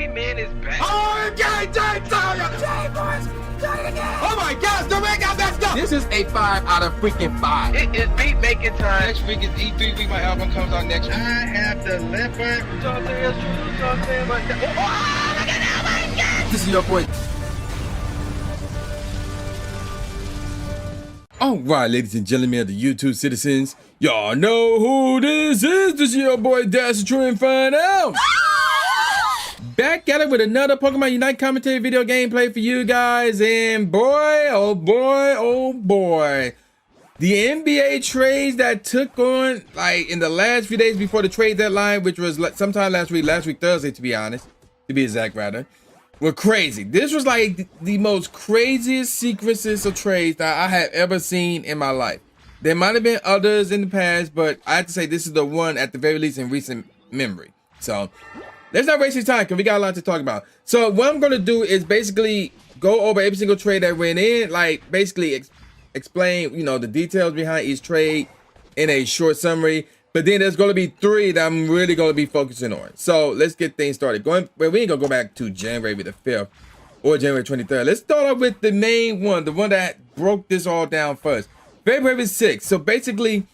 Baby man is back. Oh, okay, boys. Oh my gosh, Durant got messed up. This is a 5 out of freaking 5. It is beat making time. Next week is E3 week. My album comes out next week. I have the leopard. This is your boy. All right, ladies and gentlemen of the YouTube citizens, y'all know who this is. This is your boy Dash True Inferno. Back at it with another Pokemon Unite commentary video gameplay for you guys, and boy, oh boy, oh boy, the NBA trades that took on like in the last few days before the trade deadline, which was sometime last week Thursday to be honest, to be exact rather, were crazy. This was like the most craziest sequences of trades that I have ever seen in my life. There might have been others in the past, but I have to say this is the one at the very least in recent memory. So let's not waste your time because we got a lot to talk about. So what I'm going to do is basically go over every single trade that went in, like basically explain, you know, the details behind each trade in a short summary. But then there's going to be 3 that I'm really going to be focusing on. So let's get things started. We ain't going to go back to January the 5th or January 23rd. Let's start off with the main one, the one that broke this all down first. February 6th. So basically,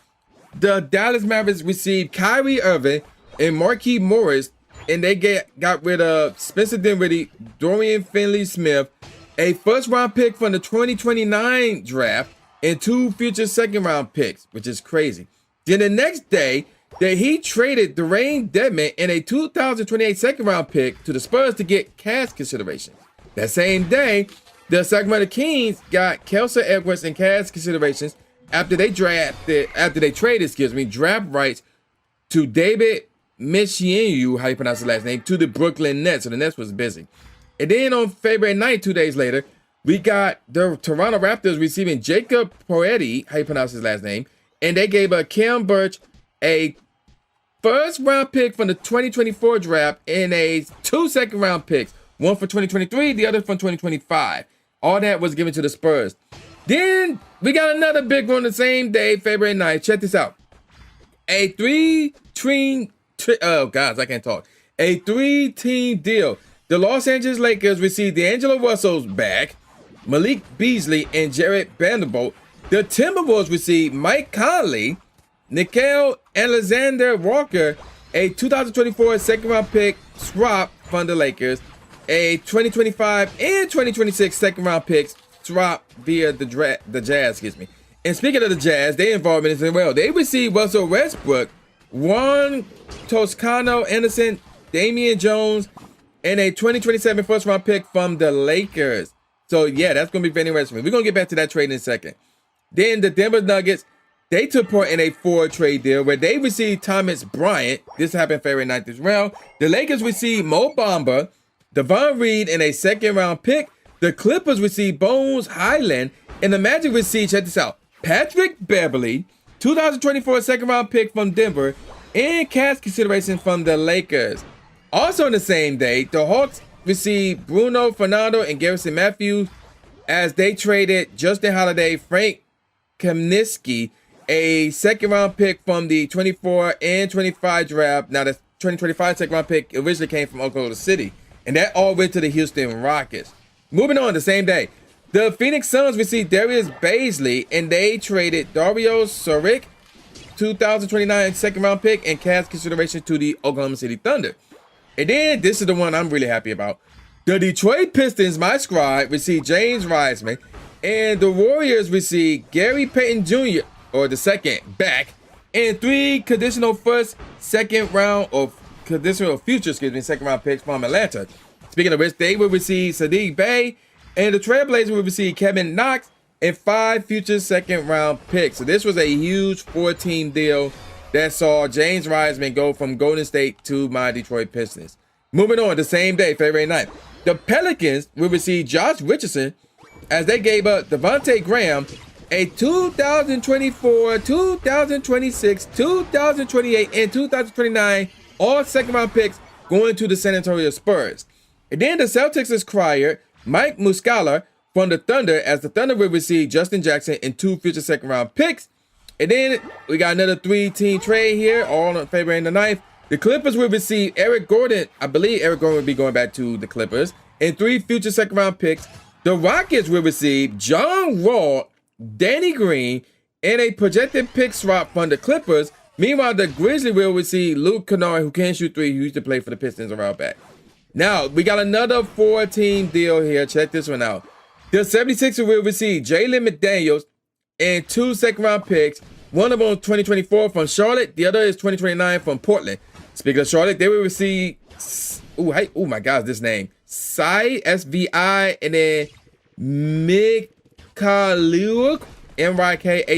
the Dallas Mavericks received Kyrie, Irving, and Marquise Morris, and they got rid of Spencer Dinwiddie, Dorian Finney-Smith, a first-round pick from the 2029 draft, and 2 future second-round picks, which is crazy. Then the next day, the Heat traded Durant and a 2028 second-round pick to the Spurs to get cash consideration. That same day, the Sacramento Kings got Kelsey Edwards and cash considerations after they traded draft rights to David Michienu, how you pronounce his last name, to the Brooklyn Nets. So the Nets was busy. And then on February 9th, 2 days later, we got the Toronto Raptors receiving Jacob Poetti, how you pronounce his last name, and they gave Cam Birch a first-round pick from the 2024 draft and 2 second-round picks, one for 2023, the other from 2025. All that was given to the Spurs. Then we got another big one the same day, February 9th. Check this out. A 3-team deal. The Los Angeles Lakers received D'Angelo Russell's back, Malik Beasley, and Jared Vanderbilt. The Timberwolves received Mike Conley, Nickeil Alexander-Walker, a 2024 second-round pick swap from the Lakers, a 2025 and 2026 second-round picks swap via the Jazz, And speaking of the Jazz, they involved in this as well. They received Russell Westbrook, Juan Toscano Anderson, Damian Jones, and a 2027 first-round pick from the Lakers. So, yeah, that's going to be very interesting. We're going to get back to that trade in a second. Then the Denver Nuggets, they took part in a 4-trade deal where they received Thomas Bryant. This happened February 9th as well. The Lakers received Mo Bamba, Devon Reed, and a second-round pick. The Clippers received Bones Highland, and the Magic received, check this out, Patrick Beverly, 2024 second-round pick from Denver, and cash consideration from the Lakers. Also on the same day, the Hawks received Bruno Fernando and Garrison Matthews as they traded Justin Holiday, Frank Kaminsky, a second-round pick from the 24 and 25 draft. Now, the 2025 second-round pick originally came from Oklahoma City, and that all went to the Houston Rockets. Moving on, the same day, the Phoenix Suns received Darius Baisley, and they traded Dario Saric, 2029 second-round pick, and cash consideration to the Oklahoma City Thunder. And then, this is the one I'm really happy about. The Detroit Pistons, my squad, received James Wiseman, and the Warriors received Gary Payton Jr., or the second, back, and 3 conditional second round picks from Atlanta. Speaking of which, they will receive Sadiq Bey, and the Trailblazers will receive Kevin Knox, and 5 future second-round picks. So this was a huge 4-team deal that saw James Wiseman go from Golden State to my Detroit Pistons. Moving on, the same day, February 9th, the Pelicans will receive Josh Richardson as they gave up Devontae Graham a 2024, 2026, 2028, and 2029 all second-round picks going to the San Antonio Spurs. And then the Celtics acquired Mike Muscala from the Thunder as the Thunder will receive Justin Jackson and 2 future second-round picks. And then we got another 3-team trade here, all on February the 9th. The Clippers will receive Eric Gordon. I believe Eric Gordon will be going back to the Clippers. And 3 future second-round picks. The Rockets will receive John Wall, Danny Green, and a projected pick swap from the Clippers. Meanwhile, the Grizzlies will receive Luke Kennard, who can shoot 3, who used to play for the Pistons a while back. Now, we got another 4-team deal here. Check this one out. The 76ers will receive Jalen McDaniels and 2 second-round picks. One of them 2024 from Charlotte. The other is 2029 from Portland. Speaking of Charlotte, they will receive, oh my gosh, this name. S-V-I, and then Mykhailiuk, M-Y-K-H-A-I-L-I-U-K.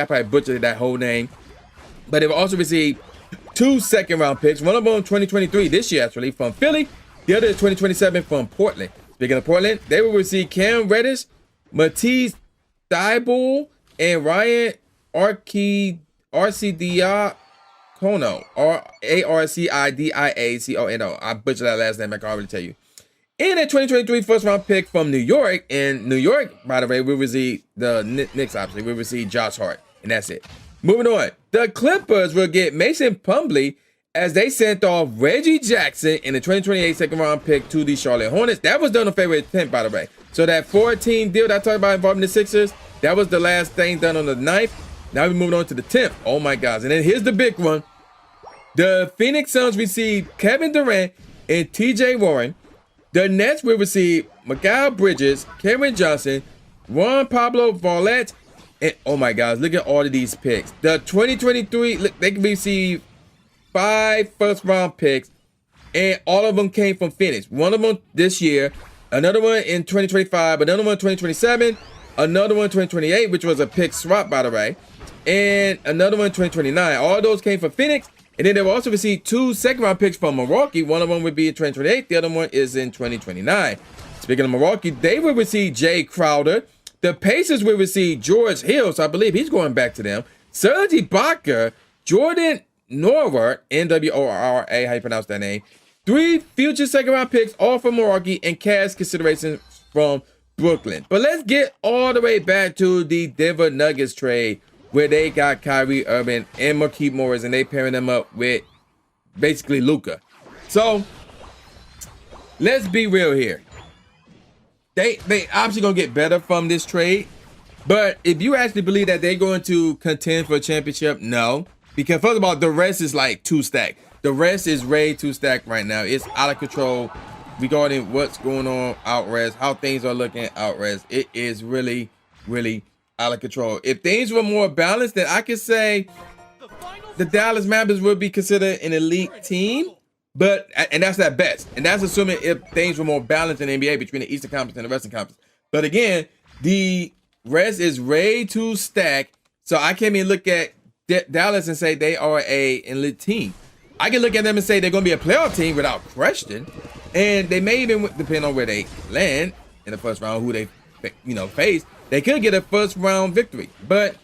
I probably butchered that whole name. But they will also receive 2 second-round picks. One of them 2023, this year actually, from Philly. The other is 2027 from Portland. Speaking of Portland, they will receive Cam Reddish, Matisse Thybulle, and Ryan Arcidiacono, or Arcidiacono. I butchered that last name, I can already tell you. And a 2023 first-round pick from New York. And New York, by the way, will receive the Knicks, obviously, will receive Josh Hart. And that's it. Moving on. The Clippers will get Mason Plumlee as they sent off Reggie Jackson in the 2028 second-round pick to the Charlotte Hornets. That was done on February 10th, by the way. So that 14 deal that I talked about involving the Sixers, that was the last thing done on the 9th. Now we're moving on to the 10th. Oh, my gosh. And then here's the big one. The Phoenix Suns receive Kevin Durant and T.J. Warren. The Nets will receive Mikal Bridges, Cameron Johnson, Juan Pablo Varlet, and oh my gosh, look at all of these picks. The 2023, look, they can receive 5 first-round picks, and all of them came from Phoenix. One of them this year, another one in 2025, another one in 2027, another one in 2028, which was a pick swap, by the way, and another one in 2029. All those came from Phoenix. And then they will also receive 2 second-round picks from Milwaukee. One of them would be in 2028. The other one is in 2029. Speaking of Milwaukee, they will receive Jay Crowder. The Pacers will receive George Hill. So I believe he's going back to them. Serge Ibaka, Jordan Nwora, N-W-O-R-A, how you pronounce that name. 3 future second-round picks, all from Milwaukee, and cash considerations from Brooklyn. But let's get all the way back to the Denver Nuggets trade, where they got Kyrie, Irving, and Markieff Morris, and they pairing them up with basically Luka. So let's be real here. They obviously gonna get better from this trade, but if you actually believe that they're going to contend for a championship, no. Because first of all, the rest is like too stacked. The rest is way too stacked right now. It's out of control regarding what's going on out west, how things are looking out west. It is really, really out of control. If things were more balanced, then I could say the Dallas Mavericks would be considered an elite team, and that's at best. And that's assuming if things were more balanced in the NBA between the Eastern Conference and the Western Conference. But again, the rest is way too stacked, so I can't even look at Dallas and say they are an elite team. I can look at them and say they're going to be a playoff team without question, and they may even, depend on where they land in the first round, who they face. They could get a first-round victory. But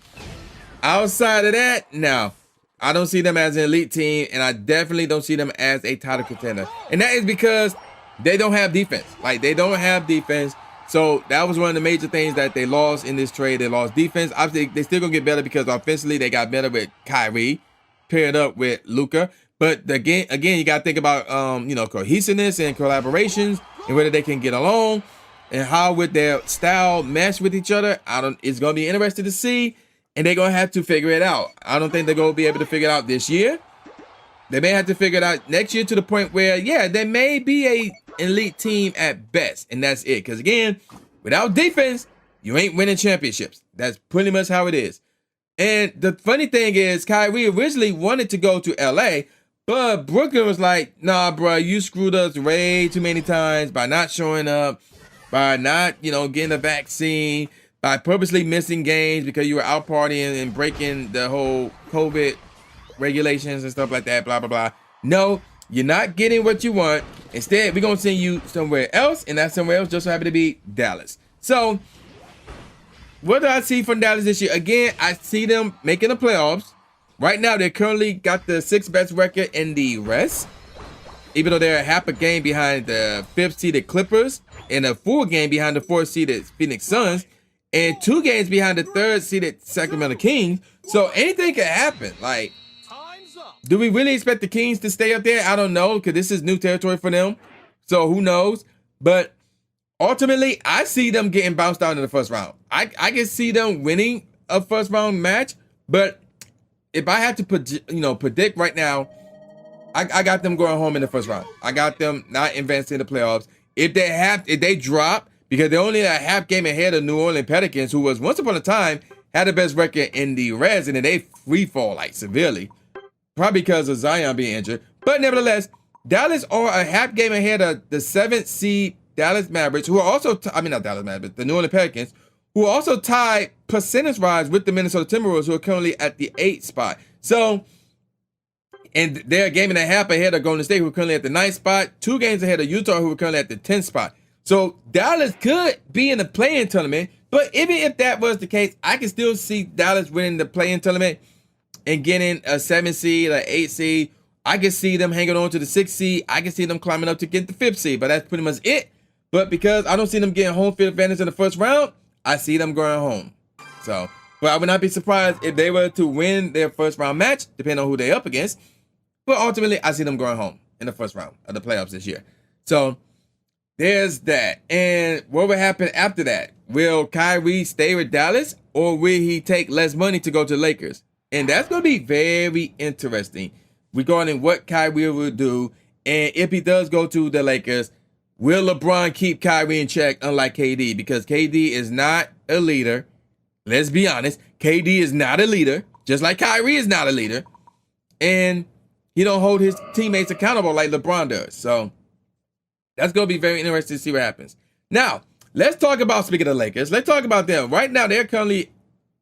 outside of that, no. I don't see them as an elite team, and I definitely don't see them as a title contender. And that is because they don't have defense. Like, they don't have defense. So that was one of the major things that they lost in this trade. They lost defense. Obviously, they still going to get better because offensively, they got better with Kyrie paired up with Luka. But again, you got to think about, cohesiveness and collaborations and whether they can get along. And how would their style mesh with each other? It's going to be interesting to see. And they're going to have to figure it out. I don't think they're going to be able to figure it out this year. They may have to figure it out next year to the point where, yeah, they may be an elite team at best. And that's it. Because, again, without defense, you ain't winning championships. That's pretty much how it is. And the funny thing is, Kyrie originally wanted to go to L.A., but Brooklyn was like, nah, bro, you screwed us way too many times by not showing up, by not, getting the vaccine, by purposely missing games because you were out partying and breaking the whole COVID regulations and stuff like that, blah, blah, blah. No, you're not getting what you want. Instead, we're going to send you somewhere else, and that somewhere else just so happen to be Dallas. So, what do I see from Dallas this year? Again, I see them making the playoffs. Right now, they currently got the 6th best record in the West, even though they're half a game behind the 5th-seeded Clippers and a full game behind the 4th-seeded Phoenix Suns and 2 games behind the 3rd-seeded Sacramento Kings. So anything can happen. Like, Do we really expect the Kings to stay up there? I don't know, because this is new territory for them. So who knows? But ultimately, I see them getting bounced out in the first round. I can see them winning a first round match, but if I had to predict right now, I got them going home in the first round. I got them not advancing in the playoffs. If they drop, because they're only a half game ahead of New Orleans Pelicans, who was once upon a time had the best record in the Reds, and then they free fall like severely, probably because of Zion being injured. But nevertheless, Dallas are a half game ahead of the 7th seed Dallas Mavericks, who are also not Dallas Mavericks, the New Orleans Pelicans, who are also tied percentage-wise with the Minnesota Timberwolves, who are currently at the 8th spot. So, and they're a game and a half ahead of Golden State, who are currently at the 9th spot, 2 games ahead of Utah, who are currently at the 10th spot. So Dallas could be in the play-in tournament, but even if that was the case, I can still see Dallas winning the play-in tournament and getting a 7 seed, an 8 seed. I can see them hanging on to the 6th seed. I can see them climbing up to get the 5th seed, but that's pretty much it. But because I don't see them getting home field advantage in the first round, I see them going home. So, but I would not be surprised if they were to win their first round match, depending on who they're up against. But ultimately, I see them going home in the first round of the playoffs this year. So there's that. And what will happen after that? Will Kyrie stay with Dallas, or will he take less money to go to the Lakers? And that's going to be very interesting regarding what Kyrie will do. And if he does go to the Lakers, will LeBron keep Kyrie in check, unlike KD? Because KD is not a leader. Let's be honest. KD is not a leader, just like Kyrie is not a leader. And he don't hold his teammates accountable like LeBron does. So that's going to be very interesting to see what happens. Now, let's talk about, speaking of the Lakers, let's talk about them. Right now, they're currently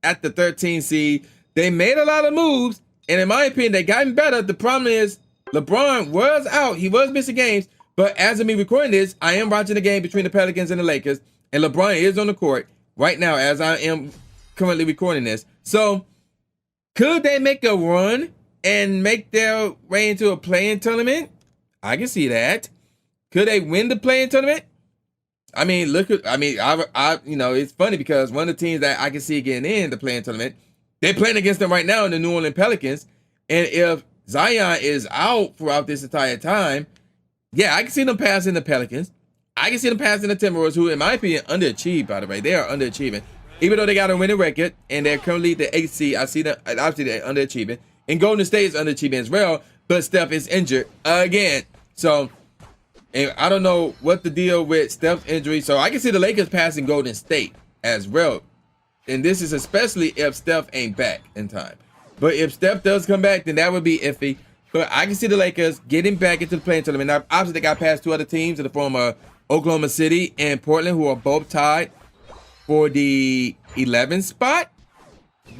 at the 13th seed. They made a lot of moves, and in my opinion, they gotten better. The problem is LeBron was out. He was missing games. But as of me recording this, I am watching the game between the Pelicans and the Lakers, and LeBron is on the court right now as I am currently recording this. So could they make a run and make their way into a play-in tournament? I can see that. Could they win the play-in tournament? I mean, it's funny because one of the teams that I can see getting in the play-in tournament, they're playing against them right now in the New Orleans Pelicans. And if Zion is out throughout this entire time, yeah, I can see them passing the Pelicans. I can see them passing the Timberwolves, who, in my opinion, underachieved, by the way. They are underachieving. Even though they got a winning record and they're currently the 8th seed, I see them, obviously, they're underachieving. And Golden State is underachieving as well, but Steph is injured again. So, and I don't know what the deal with Steph's injury. So, I can see the Lakers passing Golden State as well. And this is especially if Steph ain't back in time. But if Steph does come back, then that would be iffy. But I can see the Lakers getting back into the play-in tournament. Now, obviously, they got past 2 other teams in the form of Oklahoma City and Portland, who are both tied for the 11th spot.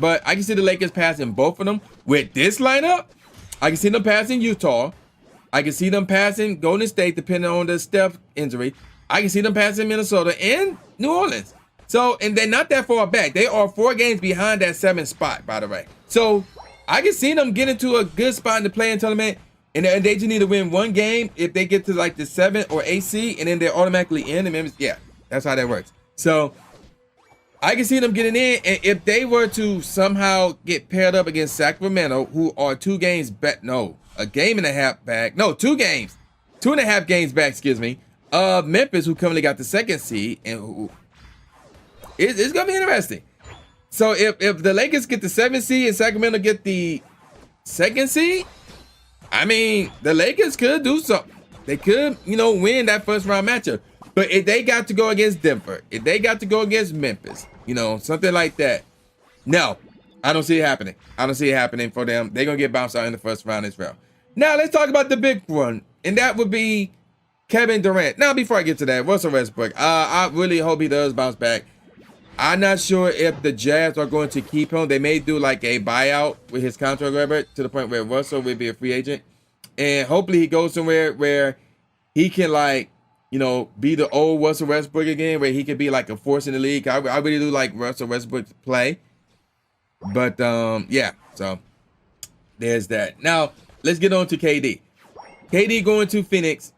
But I can see the Lakers passing both of them. With this lineup, I can see them passing Utah. I can see them passing Golden State, depending on the Steph injury. I can see them passing Minnesota and New Orleans. So, and they're not that far back. They are 4 games behind that 7th spot, by the way. So, I can see them getting to a good spot in the play-in tournament, and they just need to win 1 game if they get to like the 7th or 8th seed, and then they're automatically in. And yeah, that's how that works. So I can see them getting in, and if they were to somehow get paired up against Sacramento, who are 2 games back, no, a game and a half back, no, 2 games, 2.5 games back, excuse me, Memphis, who currently got the 2nd seed, and who it's gonna be interesting. So if the Lakers get the 7th seed and Sacramento get the 2nd seed, I mean, the Lakers could do something. They could, win that first round matchup. But if they got to go against Denver, if they got to go against Memphis, something like that, no, I don't see it happening. I don't see it happening for them. They're going to get bounced out in the first round as well. Now, let's talk about the big one, and that would be Kevin Durant. Now, before I get to that, Russell Westbrook, I really hope he does bounce back. I'm not sure if the Jazz are going to keep him. They may do like a buyout with his contract, whatever, to the point where Russell will be a free agent. And hopefully he goes somewhere where he can, be the old Russell Westbrook again, where he could be like a force in the league. I really do like Russell Westbrook to play. But, yeah, so there's that. Now, let's get on to KD. KD going to Phoenix.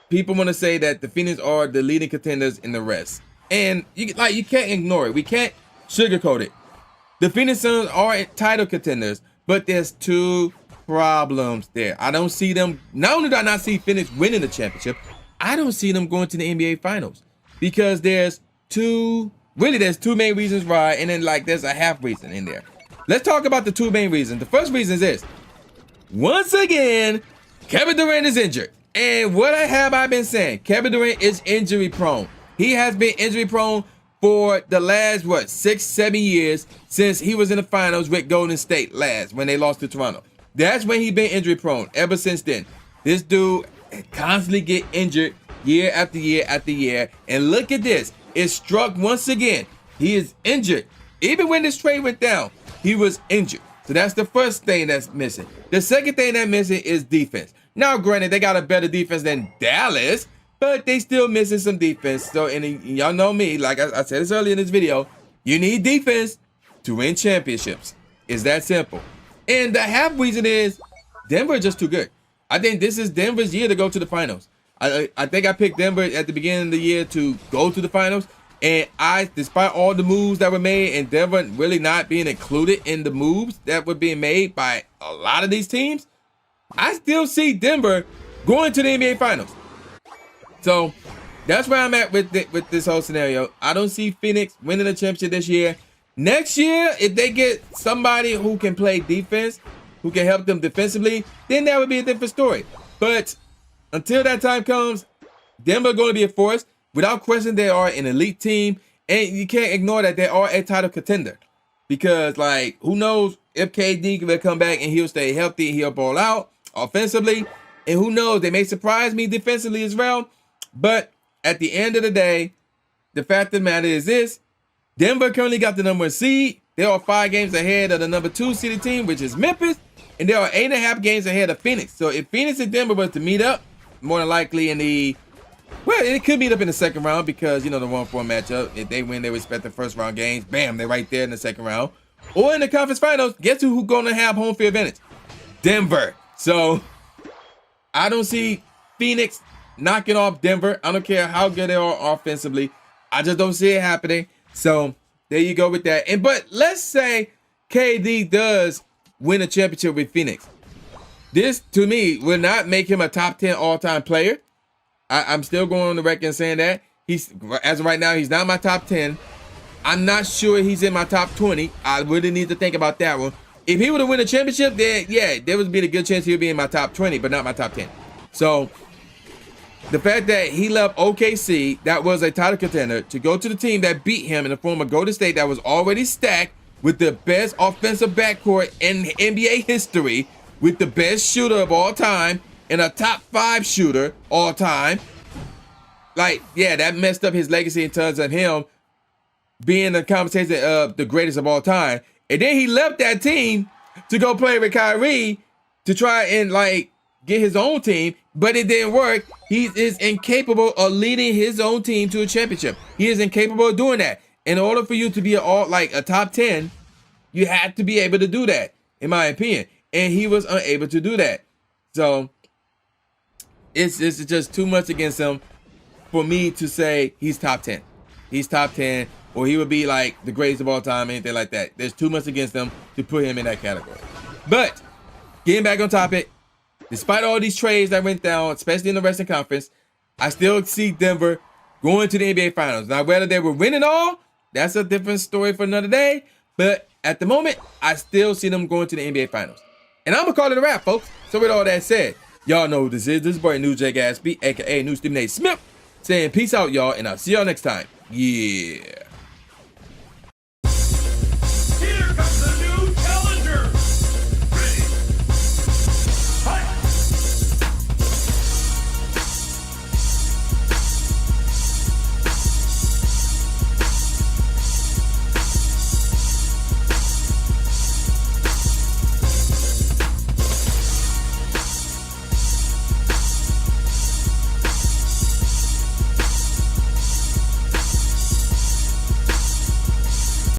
People want to say that the Phoenix are the leading contenders in the rest. And you can't ignore it. We can't sugarcoat it. The Phoenix Suns are title contenders, but there's 2 problems there. I don't see them. Not only do I not see Phoenix winning the championship, I don't see them going to the NBA Finals because there's two main reasons why, and then like there's a half reason in there. Let's talk about the two main reasons. The first reason is this. Once again, Kevin Durant is injured. And what have I been saying? Kevin Durant is injury prone. He has been injury prone for the last, 6-7 years since he was in the finals with Golden State last when they lost to Toronto. That's when he been injury prone ever since then. This dude constantly get injured year after year after year. And look at this. It struck once again. He is injured. Even when this trade went down, he was injured. So that's the first thing that's missing. The second thing that's missing is defense. Now, granted, they got a better defense than Dallas, but they still missing some defense. So, and y'all know me, like I said this earlier in this video, you need defense to win championships. It's that simple. And the half reason is Denver is just too good. I think this is Denver's year to go to the finals. I think I picked Denver at the beginning of the year to go to the finals. And despite all the moves that were made and Denver really not being included in the moves that were being made by a lot of these teams, I still see Denver going to the NBA Finals. So that's where I'm at with this whole scenario. I don't see Phoenix winning the championship this year. Next year, if they get somebody who can play defense, who can help them defensively, then that would be a different story. But until that time comes, Denver going to be a force. Without question, they are an elite team. And you can't ignore that they are a title contender. Because, like, who knows if KD will come back and he'll stay healthy and he'll ball out offensively. And who knows, they may surprise me defensively as well. But at the end of the day, the fact of the matter is this. Denver currently got the number 1 seed. They are 5 games ahead of the number 2 seeded team, which is Memphis. And they are 8.5 games ahead of Phoenix. So if Phoenix and Denver was to meet up, more than likely in the... Well, it could meet up in the second round because, you know, the 1-4 matchup. If they win their respective first round games, bam, they're right there in the second round. Or in the conference finals, guess who's going to have home field advantage? Denver. So I don't see Phoenix knocking off Denver. I don't care how good they are offensively. I just don't see it happening. So there you go with that. But let's say KD does win a championship with Phoenix. This, to me, will not make him a top 10 all-time player. I'm still going on the record and saying that. As of right now, he's not my top 10. I'm not sure he's in my top 20. I really need to think about that one. If he were to win a championship, then yeah, there would be a good chance he'll be in my top 20, but not my top 10. So the fact that he left OKC, that was a title contender, to go to the team that beat him in the form of Golden State that was already stacked with the best offensive backcourt in NBA history, with the best shooter of all time, and a top 5 shooter all time. Like, yeah, that messed up his legacy in terms of him being the conversation of the greatest of all time. And then he left that team to go play with Kyrie to try and, like, get his own team, but it didn't work. He is incapable of leading his own team to a championship. He is incapable of doing that. In order for you to be a top 10, you had to be able to do that, in my opinion. And he was unable to do that. So it's just too much against him for me to say he's top 10. He's top 10, or he would be like the greatest of all time, anything like that. There's too much against him to put him in that category. But getting back on topic, despite all these trades that went down, especially in the Western Conference, I still see Denver going to the NBA Finals. Now, whether they were winning all, that's a different story for another day. But at the moment, I still see them going to the NBA Finals. And I'm going to call it a wrap, folks. So with all that said, y'all know who this is. This is boy New J Gatsby, a.k.a. New Stephen A. Smith, saying peace out, y'all, and I'll see y'all next time. Yeah.